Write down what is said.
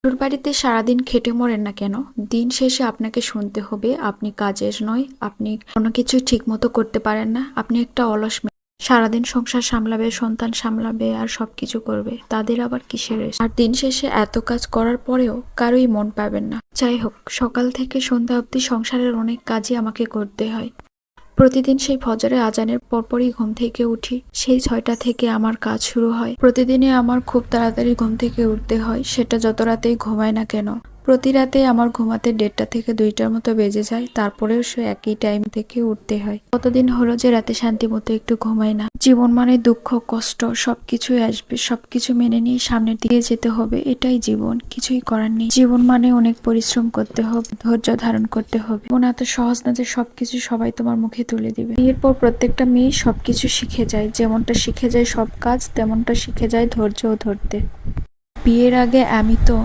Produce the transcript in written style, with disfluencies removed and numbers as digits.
শ্বশুরবাড়িতে সারাদিন খেটে মরেন না কেন, দিন শেষে আপনাকে শুনতে হবে আপনি কাজের নয়, আপনি কোনো কিছু ঠিক মতো করতে পারেন না, আপনি একটা অলস মেয়ে। সারাদিন সংসার সামলাবে, সন্তান সামলাবে আর সবকিছু করবে, তাদের আবার কিসের রেস্ট? আর দিন শেষে এত কাজ করার পরেও কারোই মন পাবেন না। যাই হোক, সকাল থেকে সন্ধ্যা অবধি সংসারের অনেক কাজই আমাকে করতে হয়। প্রতিদিন সেই ফজরে আজানের পরপরই ঘুম থেকে উঠি। সেই ৬টা থেকে আমার কাজ শুরু হয়। প্রতিদিনই আমার খুব তাড়াতাড়ি ঘুম থেকে উঠতে হয়, সেটা যত রাতেই ঘুমায় না কেন। প্রতি রাতে আমার ঘুমাতে ১:৩০ থেকে ২টার মতো বেজে যায়, তারপরেও সে একই টাইম থেকে উঠতে হয়। কতদিন হলো যে রাতে শান্তি মতো একটু ঘুমাই না। জীবন মানে দুঃখ, কষ্ট সবকিছুই আসবে, সবকিছু মেনে নিয়ে সামনের দিকে যেতে হবে, এটাই জীবন, কিছুই করার নেই। জীবন মানে অনেক পরিশ্রম করতে হবে, ধৈর্য ধারণ করতে হবে। জীবন এত সহজ না যে সবকিছু সবাই তোমার মুখে তুলে দিবে। বিয়ের পর প্রত্যেকটা মেয়ে সবকিছু শিখে যায়, যেমনটা শিখে যায় সব কাজ, তেমনটা শিখে যায় ধৈর্যও ধরতে। বিয়ের আগে আমি তো